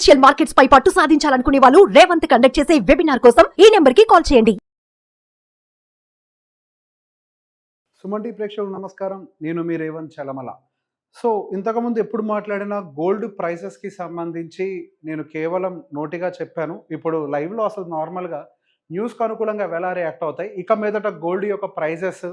Financial markets పై పట్టు సాధించాలనుకునే వాళ్ళు Revanth conduct చేసే వెబినార్ కోసం ఈ నెంబర్ కి కాల్ చేయండి. సుమన్ టీ ప్రేక్షకులకు నమస్కారం. నేను మీ రేవంత్ చలమల. సో ఇంతకుముందు ఎప్పుడు మాట్లాడినా గోల్డ్ ప్రైసెస్కి సంబంధించి నేను కేవలం నోటిగా చెప్పాను. ఇప్పుడు లైవ్లో అసలు నార్మల్గా న్యూస్కి అనుకూలంగా ఎలా రియాక్ట్ అవుతాయి, ఇక మీదట గోల్డ్ యొక్క ప్రైజెస్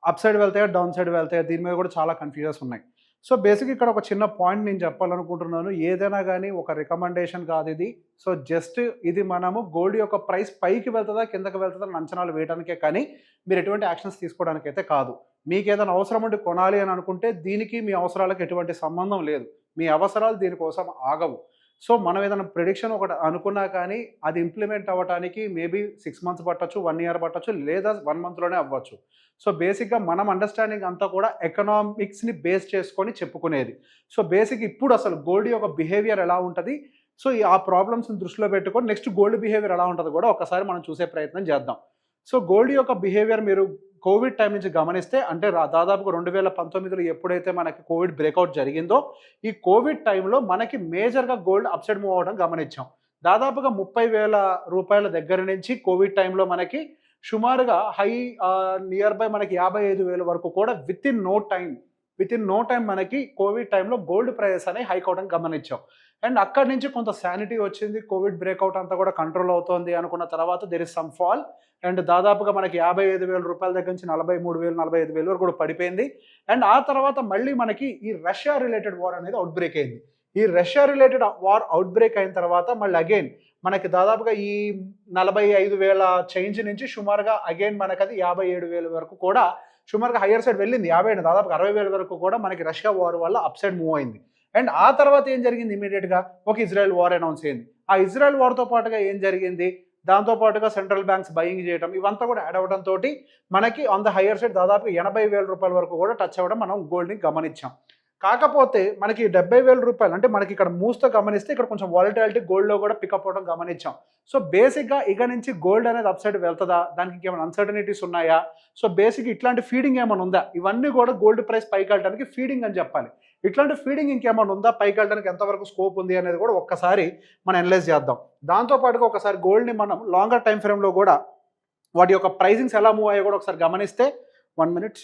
అప్ సైడ్ వెళ్తాయా డౌన్ సైడ్ వెళ్తాయా, దీని మీద కూడా చాలా కన్ఫ్యూజన్స్ ఉన్నాయి. సో బేసిక్ ఇక్కడ ఒక చిన్న పాయింట్ నేను చెప్పాలనుకుంటున్నాను. ఏదైనా కానీ ఒక రికమెండేషన్ కాదు ఇది. సో జస్ట్ ఇది మనము గోల్డ్ యొక్క ప్రైస్ పైకి వెళ్తుందా కిందకి వెళ్తుందా అని అంచనాలు వేయడానికే, కానీ మీరు ఎటువంటి యాక్షన్స్ తీసుకోవడానికైతే కాదు. మీకు ఏదైనా అవసరం ఉండి కొనాలి అని అనుకుంటే దీనికి మీ అవసరాలకు ఎటువంటి సంబంధం లేదు. మీ అవసరాలు దీనికోసం ఆగవు. సో మనం ఏదైనా ప్రిడిక్షన్ ఒకటి అనుకున్నా కానీ అది ఇంప్లిమెంట్ అవ్వడానికి మేబీ 6 months పట్టచ్చు, 1 year పట్టచ్చు, లేదా 1 monthలోనే అవ్వచ్చు. సో బేసిక్గా మనం అండర్స్టాండింగ్ అంతా కూడా ఎకనామిక్స్ని బేస్ చేసుకొని చెప్పుకునేది. సో బేసిక్ ఇప్పుడు అసలు గోల్డ్ యొక్క బిహేవియర్ ఎలా ఉంటుంది, సో ఆ ప్రాబ్లమ్స్ని దృష్టిలో పెట్టుకొని నెక్స్ట్ గోల్డ్ బిహేవియర్ ఎలా ఉంటుంది కూడా ఒకసారి మనం చూసే ప్రయత్నం చేద్దాం. సో గోల్డ్ యొక్క బిహేవియర్ మీరు కోవిడ్ టైం నుంచి గమనిస్తే, అంటే దాదాపుగా 2019లో ఎప్పుడైతే మనకి కోవిడ్ బ్రేక్అవుట్ జరిగిందో, ఈ కోవిడ్ టైంలో మనకి మేజర్గా గోల్డ్ అప్సైడ్ మూవ్ అవ్వడం గమనించాం. దాదాపుగా 30,000 రూపాయల దగ్గర నుంచి కోవిడ్ టైంలో మనకి సుమారుగా హై నియర్ బై మనకి 55,000 వరకు కూడా విత్ ఇన్ నో టైం మనకి కోవిడ్ టైంలో గోల్డ్ ప్రైజెస్ అనేవి హైక్ అవడం గమనించాం. అండ్ అక్కడి నుంచి కొంత శానిటీ వచ్చింది, కోవిడ్ బ్రేక్అవుట్ అంతా కూడా కంట్రోల్ అవుతోంది అనుకున్న తర్వాత there is some fall. And దాదాపుగా మనకి 55,000 రూపాయల దగ్గర నుంచి 43,000 45,000 వరకు కూడా పడిపోయింది. అండ్ ఆ తర్వాత మళ్ళీ మనకి ఈ రష్యా రిలేటెడ్ వార్ అనేది అవుట్ బ్రేక్ అయింది. ఈ Russia related war out break అయిన తర్వాత మళ్ళీ అగైన్ మనకి దాదాపుగా ఈ 45,000 చేంజ్ నుంచి సుమారుగా అగైన్ మనకి అది 57,000 వరకు కూడా సుమారుగా హయ్యర్ సైడ్ వెళ్ళింది. దాదాపుగా 60,000 వరకు కూడా మనకి రష్యా వార్ వల్ల అప్ సైడ్ మూవ్ అయింది. అండ్ ఆ తర్వాత ఏం జరిగింది, ఇమీడియట్గా ఒక ఇజ్రాయెల్ వార్ అనౌన్స్ అయింది. ఆ ఇజ్రాయెల్ వార్తో పాటుగా ఏం జరిగింది, దాంతోపాటుగా సెంట్రల్ బ్యాంక్స్ బయింగ్ చేయడం, ఇవంతా కూడా యాడ్ అవ్వడంతో మనకి ఆన్ ద హయ్యర్ సైడ్ దాదాపు 80,000 రూపాయల వరకు కూడా టచ్ అవ్వడం మనం గోల్డ్ని గమనించాం. కాకపోతే మనకి 70,000 రూపాయలు అంటే మనకి ఇక్కడ మూవ్స్తో గమనిస్తే ఇక్కడ కొంచెం వాలటిలిటీ గోల్డ్లో కూడా పికప్ అవ్వడం గమనించాం. సో బేసిక్గా ఇక నుంచి గోల్డ్ అనేది అప్ సైడ్ వెళ్తుందా, దానికి ఇంకేమైనా అన్సర్టనిటీస్ ఉన్నాయా, సో బేసిక్ ఇట్లాంటి ఫీడింగ్ ఏమైనా ఉందా, ఇవన్నీ కూడా గోల్డ్ ప్రైస్ పైకి వెళ్ళడానికి ఫీడింగ్ అని చెప్పాలి. ఇట్లాంటి ఫీడింగ్ ఇంకేమైనా ఉందా, పైకి వెళ్ళడానికి ఎంతవరకు స్కోప్ ఉంది అనేది కూడా ఒక్కసారి మనం అనలైజ్ చేద్దాం. దాంతోపాటుగా ఒకసారి గోల్డ్ని మనం లాంగర్ టైం ఫ్రేమ్లో కూడా వాటి యొక్క ప్రైజింగ్స్ ఎలా మూవ్ అయ్యో కూడా ఒకసారి గమనిస్తే 1 minute.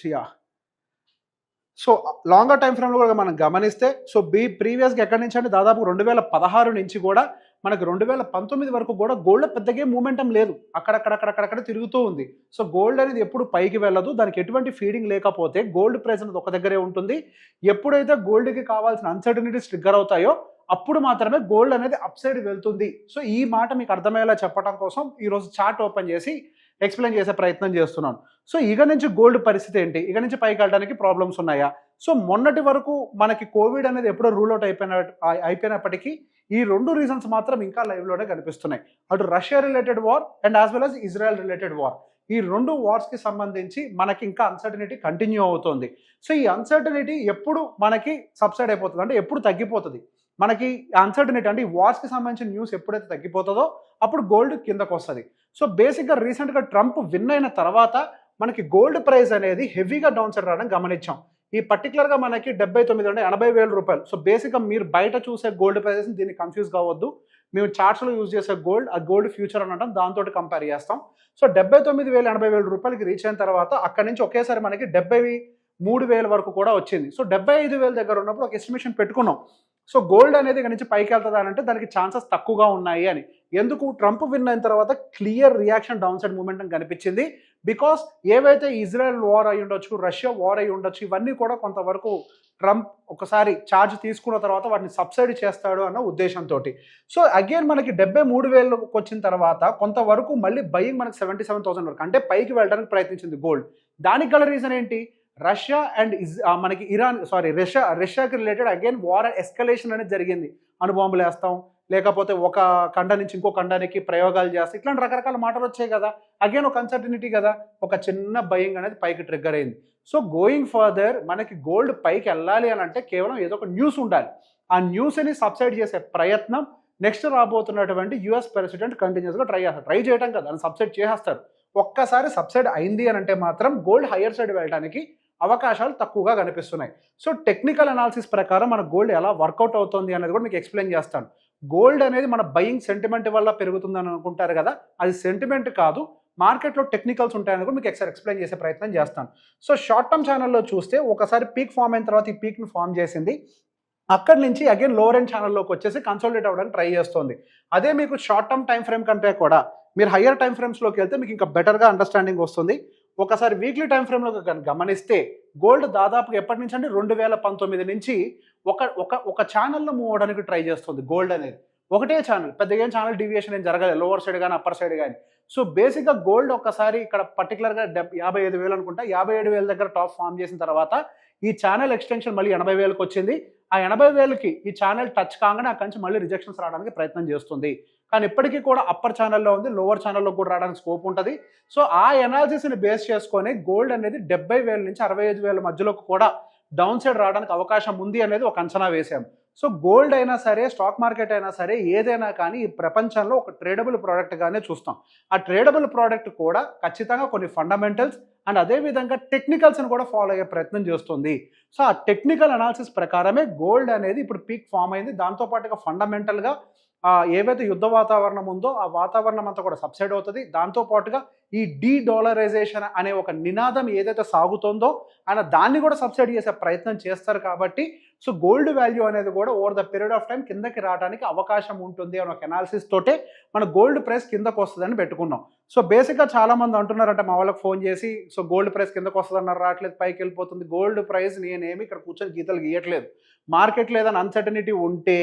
సో లాంగర్ టైం ఫ్రేమ్లో కూడా మనం గమనిస్తే, సో ప్రీవియస్గా ఎక్కడి నుంచి అంటే దాదాపు 2016 నుంచి కూడా మనకి 2019 వరకు కూడా గోల్డ్ పెద్దగా మూమెంటం లేదు, అక్కడక్కడ తిరుగుతూ ఉంది. సో గోల్డ్ అనేది ఎప్పుడు పైకి వెళ్ళదు, దానికి ఎటువంటి ఫీడింగ్ లేకపోతే గోల్డ్ ప్రైస్ అనేది ఒక దగ్గరే ఉంటుంది. ఎప్పుడైతే గోల్డ్కి కావాల్సిన అన్సర్టనిటీస్ ట్రిగ్గర్ అవుతాయో అప్పుడు మాత్రమే గోల్డ్ అనేది అప్ సైడ్ వెళ్తుంది. సో ఈ మాట మీకు అర్థమయ్యేలా చెప్పడం కోసం ఈరోజు చార్ట్ ఓపెన్ చేసి ఎక్స్ప్లెయిన్ చేసే ప్రయత్నం చేస్తున్నాను. సో ఇక నుంచి గోల్డ్ పరిస్థితి ఏంటి, ఇక నుంచి పైకి వెళ్ళడానికి ప్రాబ్లమ్స్ ఉన్నాయా? సో మొన్నటి వరకు మనకి కోవిడ్ అనేది ఎప్పుడో రూల్ అవుట్ అయిపోయినప్పటికీ ఈ 2 రీజన్స్ మాత్రం ఇంకా లైవ్లోనే కనిపిస్తున్నాయి. అటు Russia related war and as well as Israel related war. ఈ 2 వార్స్కి సంబంధించి మనకి ఇంకా అన్సర్టనిటీ కంటిన్యూ అవుతుంది. సో ఈ అన్సర్టనిటీ ఎప్పుడు మనకి సబ్సైడ్ అయిపోతుంది, అంటే ఎప్పుడు తగ్గిపోతుంది మనకి అన్సర్టనిటీ, అంటే ఈ వార్స్కి సంబంధించిన న్యూస్ ఎప్పుడైతే తగ్గిపోతుందో అప్పుడు గోల్డ్ కిందకు వస్తుంది. సో బేసిక్గా రీసెంట్గా ట్రంప్ విన్ అయిన తర్వాత మనకి గోల్డ్ ప్రైస్ అనేది హెవీగా డౌన్ సైడ్ రావడం గమనించాం. ఈ పర్టికులర్గా మనకి 79 అంటే 80,000 రూపాయలు. సో బేసిక్గా మీరు బయట చూసే గోల్డ్ ప్రైసెస్ దీన్ని కన్ఫ్యూజ్ కావద్దు. మేము చార్ట్స్లో యూజ్ చేసే గోల్డ్ ఆ గోల్డ్ ఫ్యూచర్ అని అంటాం, దాంతో కంపేర్ చేస్తాం. సో 79,000 80,000 రూపాయలకి రీచ్ అయిన తర్వాత అక్కడి నుంచి ఒకేసారి మనకి 73,000 వరకు కూడా వచ్చింది. సో 75,000 దగ్గర ఉన్నప్పుడు ఒక ఎస్టిమేషన్ పెట్టుకున్నాం. సో గోల్డ్ అనేది ఇక్కడ నుంచి పైకి వెళ్తుందా అంటే దానికి ఛాన్సెస్ తక్కువగా ఉన్నాయి అని. ఎందుకు, ట్రంప్ విన్ అయిన తర్వాత clear reaction downside movement అని కనిపించింది. బికాస్ ఏవైతే ఇజ్రాయెల్ వార్ అయి ఉండొచ్చు, రష్యా వార్ అయి ఉండొచ్చు, ఇవన్నీ కూడా కొంతవరకు ట్రంప్ ఒకసారి ఛార్జ్ తీసుకున్న తర్వాత వాటిని సబ్సిడీ చేస్తాడు అన్న ఉద్దేశంతో. సో అగైన్ మనకి 73,000 వచ్చిన తర్వాత కొంతవరకు మళ్ళీ బయింగ్ మనకి 77,000 వరకు అంటే పైకి వెళ్ళడానికి ప్రయత్నించింది గోల్డ్. దానికి గల రీజన్ ఏంటి, రష్యా అండ్ మనకి రష్యాకి రిలేటెడ్ అగైన్ వార్ ఎస్కలేషన్ అనేది జరిగింది. అణుబాంబులు వేస్తాం, లేకపోతే ఒక ఖండ నుంచి ఇంకో ఖండానికి ప్రయోగాలు చేస్తాం, ఇట్లాంటి రకరకాల మాటలు వచ్చాయి కదా. అగైన్ ఒక అన్సర్టనిటీ కదా, ఒక చిన్న భయం అనేది పైకి ట్రిగ్గర్ అయింది. సో గోయింగ్ ఫర్దర్ మనకి గోల్డ్ పైకి వెళ్ళాలి అని అంటే కేవలం ఏదో ఒక న్యూస్ ఉండాలి. ఆ న్యూస్ని సబ్సైడ్ చేసే ప్రయత్నం నెక్స్ట్ రాబోతున్నటువంటి యుఎస్ ప్రెసిడెంట్ కంటిన్యూస్గా ట్రై చేయడం కదా, అని సబ్సైడ్ చేసేస్తారు. ఒక్కసారి సబ్సైడ్ అయింది అని అంటే మాత్రం గోల్డ్ హయ్యర్ సైడ్ వెళ్ళడానికి అవకాశాలు తక్కువగా కనిపిస్తున్నాయి. సో టెక్నికల్ అనాలిసిస్ ప్రకారం మన గోల్డ్ ఎలా వర్కౌట్ అవుతుంది అనేది కూడా మీకు ఎక్స్ప్లెయిన్ చేస్తాను. గోల్డ్ అనేది మన బయింగ్ సెంటిమెంట్ వల్ల పెరుగుతుందని అనుకుంటారు కదా, అది సెంటిమెంట్ కాదు, మార్కెట్లో టెక్నికల్స్ ఉంటాయని కూడా మీకు ఒకసారి ఎక్స్ప్లెయిన్ చేసే ప్రయత్నం చేస్తాను. సో షార్ట్ టర్మ్ ఛానల్లో చూస్తే ఒకసారి పీక్ ఫామ్ అయిన తర్వాత ఈ పీక్ని ఫామ్ చేసింది, అక్కడి నుంచి అగైన్ లోవర్ ఎండ్ ఛానల్లోకి వచ్చేసి కన్సోలిడేట్ అవ్వడానికి ట్రై చేస్తుంది. అదే మీకు షార్ట్ టర్మ్ టైం ఫ్రేమ్ కంటే కూడా మీరు హయ్యర్ టైం ఫ్రేమ్స్లోకి వెళ్తే మీకు ఇంకా బెటర్గా అండర్స్టాండింగ్ వస్తుంది. ఒకసారి వీక్లీ టైం ఫ్రేమ్లో గమనిస్తే గోల్డ్ దాదాపుగా ఎప్పటి నుంచి అంటే 2019 నుంచి ఒక ఛానల్లో మూవ్ అవడానికి ట్రై చేస్తుంది గోల్డ్ అనేది. ఒకటే ఛానల్, పెద్దగా ఏం ఛానల్ డీవియేషన్ ఏం జరగలేదు, లోవర్ సైడ్ కానీ అప్పర్ సైడ్ కానీ. సో బేసిక్గా గోల్డ్ ఒకసారి ఇక్కడ పర్టికులర్గా 55,000 అనుకుంటా, 57,000 దగ్గర టాప్ ఫామ్ చేసిన తర్వాత ఈ ఛానల్ ఎక్స్టెన్షన్ మళ్ళీ 80,000కి వచ్చింది. ఆ 80,000కి ఈ ఛానల్ టచ్ కాగానే అక్కడి నుంచి మళ్ళీ రిజెక్షన్స్ రావడానికి ప్రయత్నం చేస్తుంది. కానీ ఇప్పటికీ కూడా అప్పర్ ఛానల్లో ఉంది, లోవర్ ఛానల్లో కూడా రావడానికి స్కోప్ ఉంటుంది. సో ఆ ఎనాలిసిస్ని బేస్ చేసుకొని గోల్డ్ అనేది 70,000 నుంచి 65,000 మధ్యలోకి కూడా డౌన్ సైడ్ రావడానికి అవకాశం ఉంది అనేది ఒక అంచనా వేశాం. సో గోల్డ్ అయినా సరే, స్టాక్ మార్కెట్ అయినా సరే, ఏదైనా కానీ ఈ ప్రపంచంలో ఒక ట్రేడబుల్ ప్రోడక్ట్గానే చూస్తాం. ఆ ట్రేడబుల్ ప్రోడక్ట్ కూడా ఖచ్చితంగా కొన్ని ఫండమెంటల్స్ అండ్ అదేవిధంగా టెక్నికల్స్ని కూడా ఫాలో అయ్యే ప్రయత్నం చేస్తుంది. సో ఆ టెక్నికల్ అనాలిసిస్ ప్రకారమే గోల్డ్ అనేది ఇప్పుడు పీక్ ఫామ్ అయింది. దాంతోపాటుగా ఫండమెంటల్గా ఏవైతే యుద్ధ వాతావరణం ఉందో ఆ వాతావరణం అంతా కూడా సబ్సైడ్ అవుతుంది. దాంతోపాటుగా ఈ డీడాలరైజేషన్ అనే ఒక నినాదం ఏదైతే సాగుతుందో ఆయన దాన్ని కూడా సబ్సైడ్ చేసే ప్రయత్నం చేస్తారు. కాబట్టి సో గోల్డ్ వాల్యూ అనేది కూడా over the period of time కిందకి రావడానికి అవకాశం ఉంటుంది అని ఒక అనాలిసిస్ తోటే మన గోల్డ్ ప్రైస్ కిందకు వస్తుందని పెట్టుకున్నాం. సో బేసిక్గా చాలామంది అంటున్నారంటే మా వాళ్ళకి ఫోన్ చేసి, సో గోల్డ్ ప్రైస్ కిందకు వస్తుంది అన్నారు, రావట్లేదు, పైకి వెళ్ళిపోతుంది. గోల్డ్ ప్రైస్ నేనేమి ఇక్కడ కూర్చొని గీతలు గీయట్లేదు. మార్కెట్ లేదని అన్సర్టనిటీ ఉంటే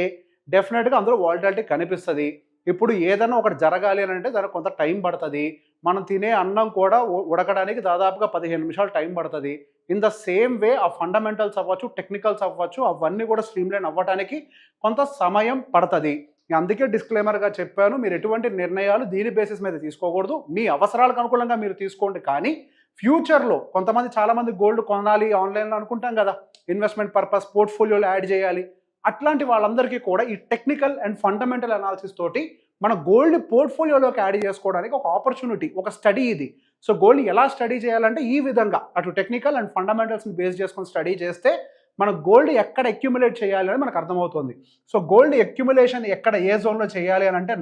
డెఫినెట్గా అందులో వాలటాలిటీ కనిపిస్తుంది. ఇప్పుడు ఏదైనా ఒకటి జరగాలి అని అంటే దానికి కొంత టైం పడుతుంది. మనం తినే అన్నం కూడా ఉడకడానికి దాదాపుగా 15 నిమిషాలు టైం పడుతుంది. ఇన్ ద సేమ్ వే ఆ ఫండమెంటల్స్ అవ్వచ్చు, టెక్నికల్స్ అవ్వచ్చు, అవన్నీ కూడా స్ట్రీమ్లైన్ అవ్వడానికి కొంత సమయం పడుతుంది. అందుకే డిస్క్లైమర్గా చెప్పాను, మీరు ఎటువంటి నిర్ణయాలు దీని బేసిస్ మీద తీసుకోకూడదు. మీ అవసరాలకు అనుకూలంగా మీరు తీసుకోండి. కానీ ఫ్యూచర్లో కొంతమంది చాలామంది గోల్డ్ కొనాలి ఆన్లైన్లో అనుకుంటాం కదా, ఇన్వెస్ట్మెంట్ పర్పస్ పోర్ట్ఫోలియోలో యాడ్ చేయాలి, అట్లాంటి వాళ్ళందరికీ కూడా ఈ టెక్నికల్ అండ్ ఫండమెంటల్ అనాలిసిస్ తోటి మన గోల్డ్ పోర్ట్ఫోలియోలోకి యాడ్ చేసుకోవడానికి ఒక ఆపర్చునిటీ, ఒక స్టడీ ఇది. సో గోల్డ్ ఎలా స్టడీ చేయాలంటే ఈ విధంగా అటు టెక్నికల్ అండ్ ఫండమెంటల్స్ని బేస్ చేసుకొని స్టడీ చేస్తే మన గోల్డ్ ఎక్కడ అక్యుములేట్ చేయాలి అని మనకు అర్థమవుతుంది. సో గోల్డ్ అక్యుములేషన్ ఎక్కడ ఏ జోన్లో చేయాలి అని అంటే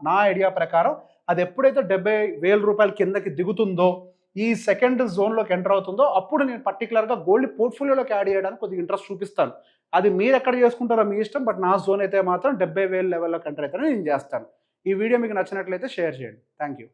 నా ఐడియా ప్రకారం అది ఎప్పుడైతే 70,000 రూపాయల కిందకి దిగుతుందో, ఈ సెకండ్ జోన్లోకి ఎంటర్ అవుతుందో అప్పుడు నేను పర్టికులర్గా గోల్డ్ పోర్ట్ఫోలియోలోకి యాడ్ చేయడానికి కొద్దిగా ఇంట్రెస్ట్ చూపిస్తాను. అది మీరు ఎక్కడ చేసుకుంటారో మీ ఇష్టం, బట్ నా జోన్ అయితే మాత్రం 70,000 లెవెల్లోకి ఎంటర్ అయితేనే నేను చేస్తాను. ఈ వీడియో మీకు నచ్చినట్లయితే షేర్ చేయండి. Thank you.